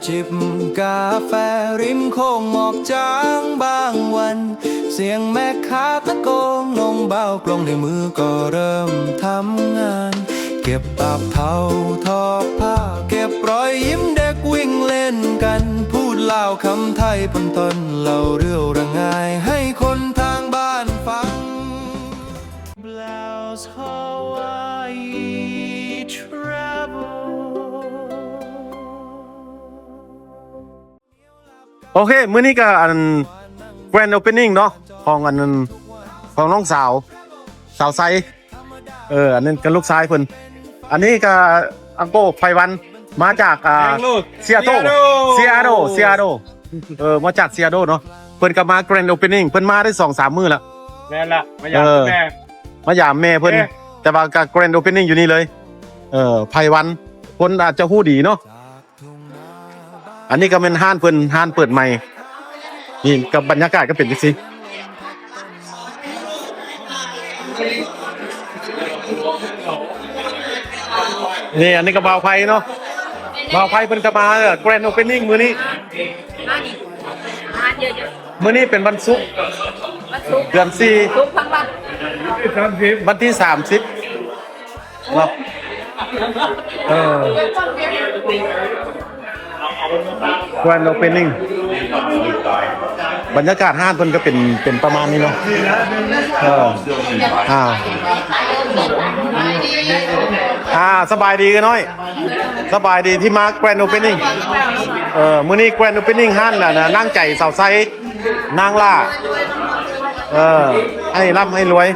จิบกาแฟริมโค้งหมอกจางบางวัน เสียงแม่ค้าตะโกนนงเบากลองในมือก็เริ่มทำงาน เก็บปากเทาทอผ้าเก็บรอยยิ้มเด็กวิ่งเล่นกันพูดเล่าคำไทยพันตนเล่าเรื่องระงายให้คนทางบ้านฟัง Blouse Hawaii Travel โอเคมื้อนี้ก็อัน Grand Opening เนาะของอันนั้นของน้องสาวไซอันนั้นก็ลูกชายเพิ่นอันนี้ก็อังโกไพวันมาจากเซียโตมาจากเซียโตเนาะเพิ่นก็มา Grand Opening เพิ่นมาได้ 2-3 มื้อแล้วแม่ละมายามแม่ มายามแม่เพิ่นแต่ว่าก็ Grand Opening อยู่นี่เลยไพวันคนอาจจะฮู้ดีเนาะอันนี้ก็เป็นห้านเพิ่นห้านเปิดใหม่นี่กับบรรยากาศก็เป็นจังซี่นี่อันนี้ก็บ่าวไผเนาะบ่าวไผเพิ่นก็มาGrand Opening มื้อนี้มื้อนี้เป็นวันศุกร์เดือน4ทุกทั้งวันวันที่30เนาะGrand Opening บรรยากาศห้างเพิ่นก็เป็นประมาณนี้เนาะสบายดีกันน้อยสบายดีที่มา Grand Opening มื้อนี้ Grand Opening ห้างน่ะนั่งใจสาวไซนางล่าให้ร่ำให้รวย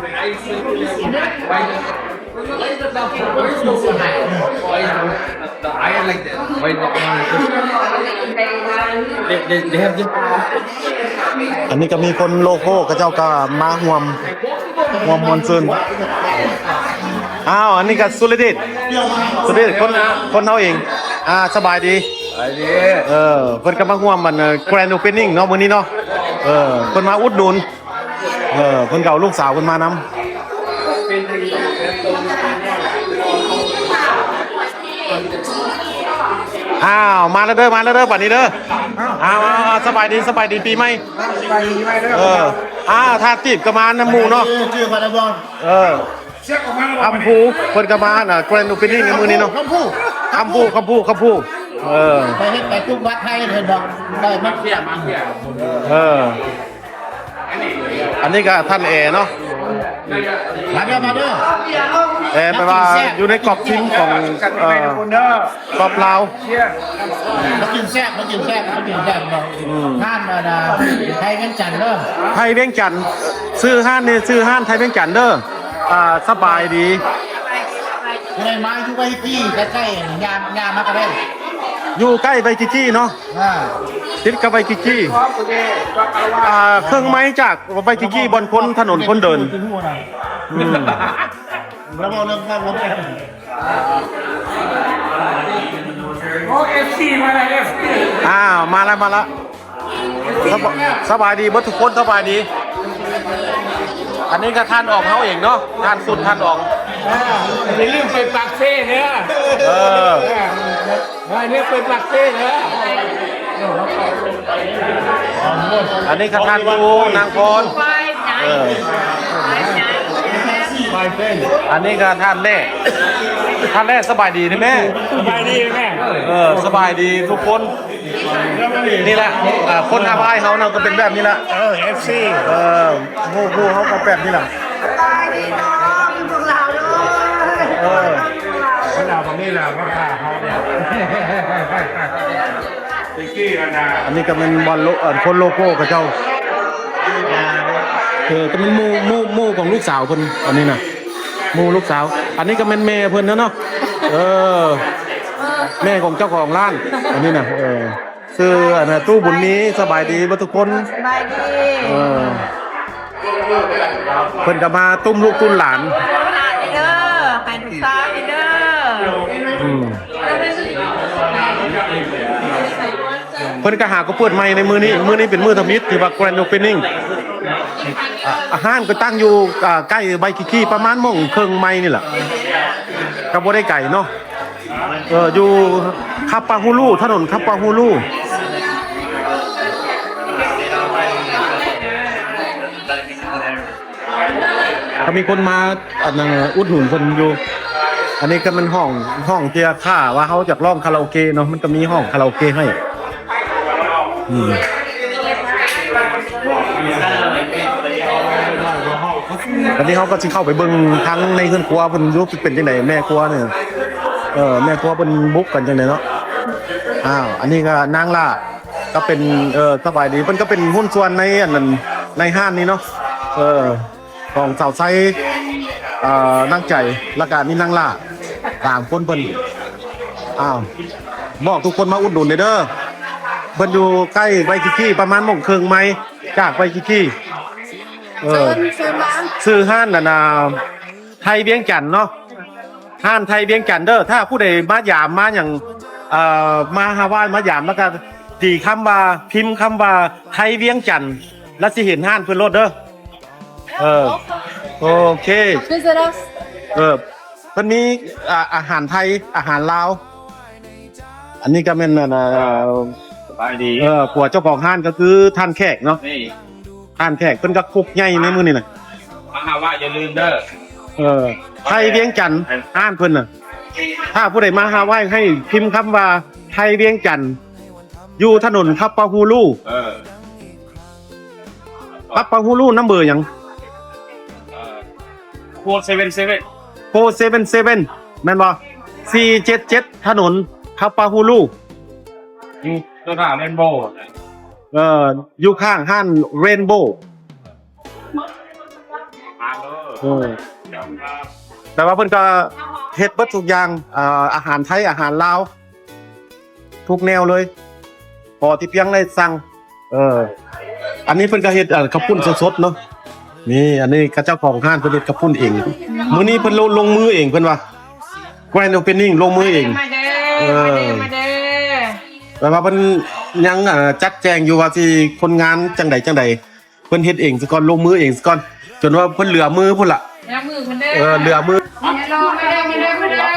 อันนี้ก็มีคนโลโก้ก็เจ้าก็มาห่วมมวลซึนอันนี้ก็สุรเดชคนเฮาเองสบายดีเพิ่นก็มาห่วมมันGrand Opening เนาะมื้อนี้เนาะเพิ่นมาอุดหนุนเพิ่นเก่าลูกสาวเพิ่นมานำมาแล้วเด้อบัดนี้เด้อสบายดีปีใหม่ถ้าติดก็มาน้ำหมู่เนาะชื่อพาราบอลคำพูเพิ่นก็มาGrand Opening ในมื้อนี้เนาะคำพูไปเฮ็ดไปทุกวัดให้เพิ่นบอกได้มักเสียอันนี้ก็ท่านเนาะมาเด้อแปลว่าอยู่ในกรอบทีมของกรอบลาวมากินแซ่บบอกท่านมาไทยเวียงจันทร์เด้อไทยเวียงจันทร์ซื้อห้านไทยเวียงจันทร์เด้อสบายดีในไม้ทุกใบจี้ใกล้ๆยามมาก็ได้อยู่ใกล้ใบจิจี้เนาะติดกับใบจิจี้เครื่องไม้จากใบจิจี้บนพ้นถนนคนเดินแล้วเราเริ่มเข้าแล้วFC มาแล้ว FC มาแล้วสบายดีเบิดทุกคนสบายดีอันนี้ก็ท่านออกเขาเองเนาะท่านสุดท่านออกอย่าลืมไปปักเซ่เนี่ยเนี่ยไปปักเซ่เนี่ยอันนี้ก็ท่านดูนางพรอันนี้ก็ท่านแร่สบายดีนะแม่สบายดีแม่สบายดีทุกคนนี่แหละคนทำให้เขาเราก็เป็นแบบนี้แหละFC ผู้เขาก็แบบนี้แหละพวกเราด้วยเราตรงนี้แหละว่าเขาเนี่ยติ๊กกี้กันนะอันนี้ก็เป็นบอลคนโลโก้กับเจ้าก็เป็นมู่ของลูกสาวคนอันนี้นะมู่ลูกสาวอันนี้ก็เป็นแม่เพิ่นนะเนาะแม่ของเจ้าของร้านอันนี้นะซื้อตู้บุญนี้สบายดีทุกคนสบายดีเพิ่นก็มาตุ้มลูกตุ้มหลานเด้อให้ลูกสาวเด้อ เพิ่นก็หาก็เปิดใหม่ในมื้อนี้เป็นมื้อทมิตรที่ว่า Grand Opening อาหารก็ตั้งอยู่ใกล้ใบขี้ประมาณ1:30 ไมล์นี่แหละก็บ่ได้ไกลเนาะอยู่ คาปาฮูลูถนนคาปาฮูลูก็มีคนมาอันนั้นอุดหนุนคนอยู่อันนี้ก็มันห้องเจียค่าว่าเขาจากร้องคาราโอเกะเนาะมันก็มีห้องคาราโอเกะให้อันนี้เขาก็จะเข้าไปเบิ่งทั้งในเครื่องครัวเพิ่นรู้เป็นจังไดแม่ครัวเนี่ยแม่ครัวเพิ่นบุกกันจังไดเนาะอ้าวอันนี้ก็นางล่าก็เป็นสบายดีเพิ่นก็เป็นหุ้นส่วนในอันนั้นในห้างนี้เนาะของสาวไซนั่งใจและการนี่นั่งล่าต่างคนเพิ่นอ้าวบอกทุกคนมาอุดหนุนเด้อเพิ่นอยู่ใกล้ไวคิกี้ประมาณ1 โมงครึ่งไหมจากไวคิกี้ซื้อห้านน่ะไทยเวียงจันทน์เนาะห้านไทยเวียงจันทน์เด้อถ้าผู้ใดมาหยามมาอย่างมาฮาวายมาหยามแล้วก็ตีคำว่าพิมพ์คำว่าไทยเวียงจันทน์แล้วสิเห็นห้านเพิ่นรถเด้อโอเคเพิ่นมีอาหารไทยอาหารลาวอันนี้ก็เป็นสบายดี ผัวเจ้าของห้านก็คือท่านแขกเนาะท่านแขกเพิ่นก็คุกใหญ่ในมื้อนี้น่ะมาหาว่าอย่าลืมเด้อไทยเวียงจันทน์ห้านเพิ่นน่ะถ้าผู้ใดมาฮาวายให้พิมพ์คำว่าไทยเวียงจันทน์อยู่ถนนคับปาฮูลูคับปาฮูลูนัมเบอร์หยัง477แม่นบ่477ถนนคับปาฮูลูอยู่ตัวหน้าเรนโบว์อยู่ข้างห้านเรนโบว์แต่ว่าเพิ่นก็เฮ็ดเบิดทุกอย่างอาหารไทยอาหารลาวทุกแนวเลยพอที่เพียงได้สั่งอันนี้เพิ่นก็เฮ็ดข้าวปุ้นสดๆเนาะนี่อันนี้เจ้าของห้านเพิ่นเฮ็ดข้าวปุ้นเองมื้อนี้เพิ่นลงมือเองเพิ่นว่าแกรนด์โอเพนนิ่งลงมือเองมาเด้แต่ว่าเพิ่นยังจัดแจงอยู่ว่าสิคนงานจังใดเพิ่นเฮ็ดเองซะก่อนลงมือเองซะก่อนจนว่าเพิ่นเหลือมือพุ่นล่ะมือเพิ่นเด้เหลือมือไม่ได้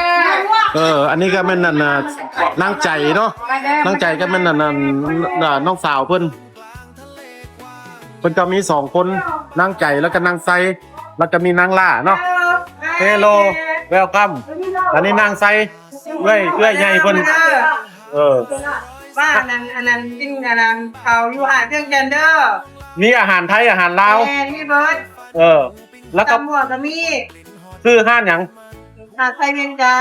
อันนี้ก็แม่นนั่นนางใจเนาะนางใจก็แม่นนั่นน้องสาวเพิ่นก็มี2คนนางใจแล้วก็นางไซแล้วก็มีนางล่าเนาะเฮลโลเวลคัมอันนี้นางไซเอื้อยใหญ่เพิ่นว่าอันนั้นกินอันนั้นเขาอยู่หาเครื่องเจนเดอร์มีอาหารไทยอาหารลาวมีเบิร์ดแล้วก็ตำรวจก็มีชื่อห้านหยังไทยเวียงจั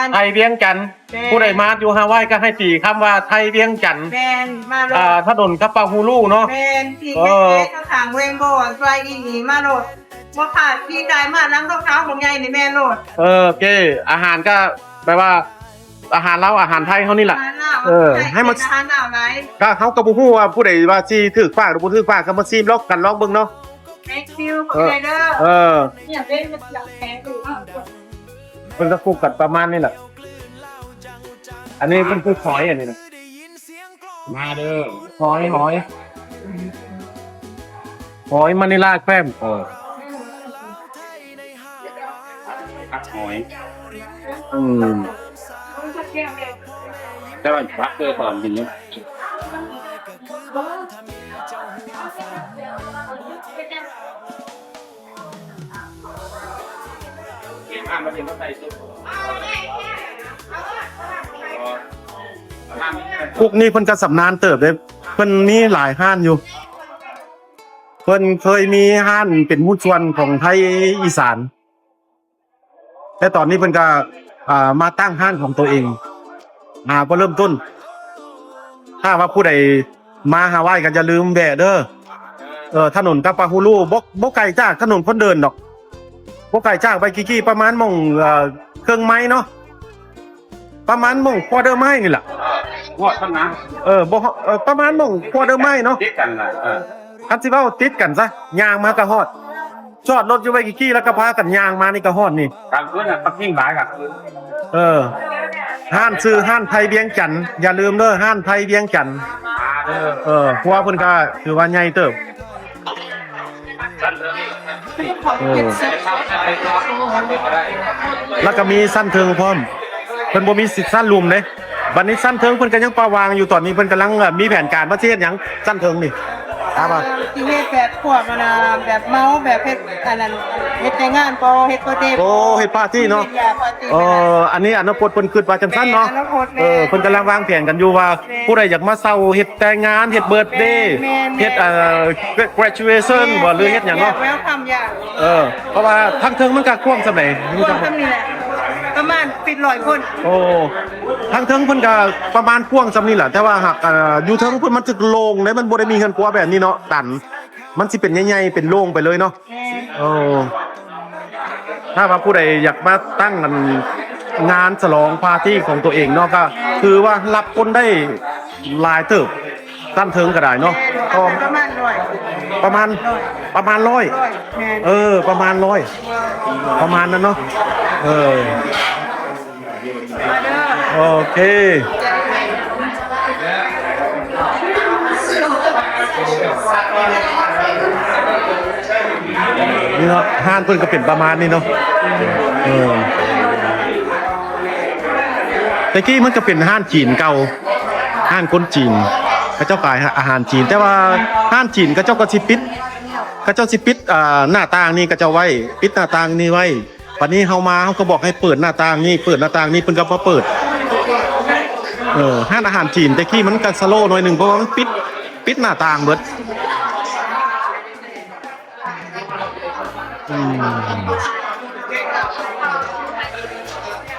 นทน์ผู้ใดมาอยู่ฮาวายก็ให้ตีคำว่าไทยเวียงจันทน์มาถนนคับปาฮูลูเนาะที่ข้างทางเรนโบว์ไฟอีนีมาโหลดว่าขาดที่ได้มาล้างเท้าของใหญ่ในแม่โหลดโอเคอาหารก็แปลว่าอาหารลาวอาหารไทยเฮานี่แหละให้มันอาหารลาวไหนก็เฮาก็บ่ฮู้ว่าผู้ใดว่าสิถูกฝากหรือบ่ถูกฝากก็มาซิมลองเบิ่งเนาะThank you ขอบใจเด้อเนี่ยเล่นมันอยากแพ้อยู่เพิ่นก็คุกกันประมาณนี้แหละอันนี้มันคือหอยอันนี้นะมาเด้อหอยมะนิลาแคมพักหอยแต่ว่าพักเกิดตอนกินเนาะพวกนี้เพิ่นก็สำนานเติบเลยเพิ่นมีหลายห้านอยู่เพิ่นเคยมีห้านเป็นหุ้นส่วนของไทยอีสานแต่ตอนนี้เพิ่นก็มาตั้งห้านของตัวเองก็เริ่มต้นถ้าว่าผู้ใดมาฮาวายก็อย่าลืมแวะเด้อถนนกัปปาฮูลูบ่ไกลจากถนนคนเดินดอกบ่ไกลจากไปกี่ประมาณมงเครื่องไม้เนาะประมาณมงควอเตอร์ไม้นี่แหละท่านนะบ่ประมาณมงควอเตอร์ไม้เนาะติดกันล่ะคันสิเว้าติดกันซะย่างมาก็ฮอดจอดรถอยู่ไว้กี่แล้วก็พากันย่างมานี่ก็ฮอดนี่กลางคืนน่ะปักกิ่งหลายครับห้านซื้อห้านไทยเวียงจันทน์อย่าลืมเด้อห้านไทยเวียงจันทน์เพราะว่าเพิ่นก็ถือว่าใหญ่เติบแล้วก็มีสั้นเทิงพร้อมเพิ่นบ่มีสิทธิ์สั้นลุมเด้ บัดนี้สั้นเทิงเพิ่นก็ยังปาวางอยู่ตอนนี้เพิ่นกำลังมีแผนการว่าสิเฮ็ดหยังสั้นเทิงนี่ครับว่า ที่เฮ็ดแบบพวกมันน่ะแบบเมาแบบเฮ็ดอันนั้นเฮ็ดแต่งานบ่เฮ็ดโปรเจกต์ โอ้เฮ็ดปาร์ตี้เนาะ ฮ็ดยปาร์ตี้ อันนี้อนาคตเพิ่นคิดว่าจังซั่นเนาะ แม่อนาคตแม่ เพิ่นกำลังวางแผนกันอยู่ว่าผู้ใดอยากมาเซาเฮ็ดแต่งงานเฮ็ดเบิร์ธเดย์ แม่น เฮ็ดgraduation บ่หรือเฮ็ดหยังเนาะ แววคำอย่าง เพราะว่าทั้งเทิงมันก็กว้างซำใด พวกคำนี้แหละประมาณปิด100คน โอ้ทั้งเทิงเพิ่นก็ประมาณกว้างซำนี้แหละแต่ว่าหากอยู่เทิงเพิ่นมันถึกโล่งเด้มันบ่ได้มีเฮือนครัวแบบนี้เนาะตันมันสิเป็นใหญ่ๆเป็นโล่งไปเลยเนาะ แม่ โอ้ถ้าว่าผู้ใดอยากมาตั้งงานฉลองปาร์ตี้ของตัวเองเนาะก็คือว่ารับคนได้หลายเติบตั้นเทิงก็ได้เนาะก็ ประมาณ100 ประมาณประมาณร้อย แม่น ประมาณร้อยประมาณนั้นเนาะมาเด้อ โอเคนี่เนาะห้านเพิ่นก็เป็นประมาณนี้เนาะแต่กี้มันก็เป็นห้านจีนเก่าห้านคนจีนเขาเจ้าขายอาหารจีนแต่ว่าห้านจีนเขาเจ้าก็สิปิดเขาเจ้าสิปิดหน้าต่างนี่ก็จะไว้ปิดหน้าต่างนี่ไว้ปัจนี้เฮามาเฮาก็บอกให้เปิดหน้าต่างนี่เปิดหน้าต่างนี่เพิ่นก็บ่เปิดห้านอาหารจีนแต่กี้มันก็สโลว์หน่อยนึงเพราะว่ามันปิดหน้าต่างเบิด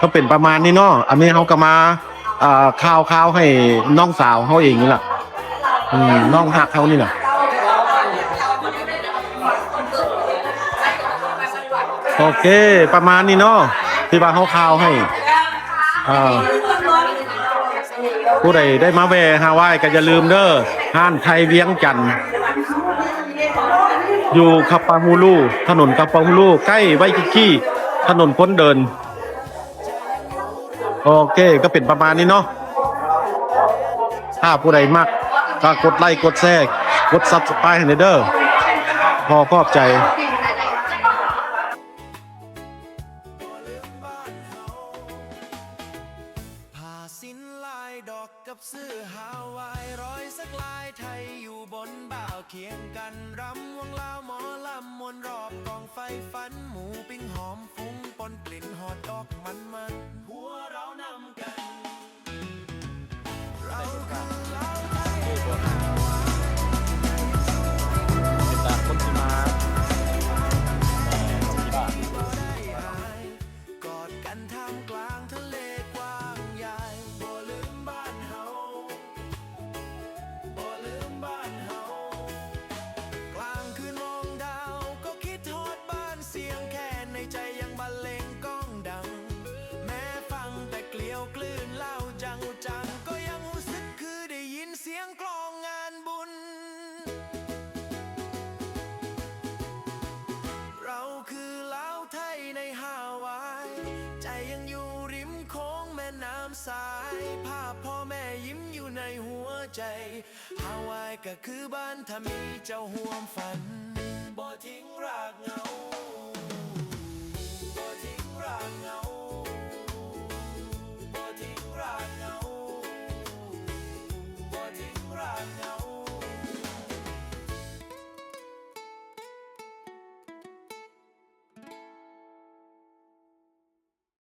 ก็เป็นประมาณนี้เนาะอันนี้เฮาก็มาข่าวให้น้องสาวเฮาเองนี่แหละน้องฮักเฮานี่แหละโอเคประมาณนี้เนาะที่ว่าเฮาข่าวให้ผู้ใดได้มาแวะฮาวายก็อย่าลืมเด้อห้านไทยเวียงจันทน์อยู่คับปาฮูลูถนนคับปาฮูลูใกล้ไวกิกี้ถนนคนเดินโอเคก็เป็นประมาณนี้เนาะถ้าผู้ใดมักก็กดไลค์กดแชร์กด Subscribe ให้เด้อพอขอบใจผ้าสิ้นลายดอกกับเสื้อฮาวายร้อยสักลายไทยอยู่บนบ่าวเคียงกันรำวงลาวหมอลำมวนรอบกองไฟฟันหมูปิ้งหอมฟุ้งปนกลิ่นหอดดอกมันหัวเรานำกันเราคือลาวไทยกอดกันท่ามกลางทะเลกว้างใหญ่บ่ลืมบ้านเฮาบ่ลืมบ้านเฮากลางคืนมองดาวก็คิดทอดบ้านเสียงแค่ในใจยังบรรเลงก้องดังแม้ฟังแต่เกลียวกลืนเล่าจังก็ยังรู้สึกคือได้ยินเสียงกลองงานบุญเราคือลาวไทยในฮาวายใจยังอยู่ริมโค้งแม่น้ำสายภาพพ่อแม่ยิ้มอยู่ในหัวใจฮาวายก็คือบ้านถ้ามีเจ้าห่วงฝันบ่ทิ้งรากเหงา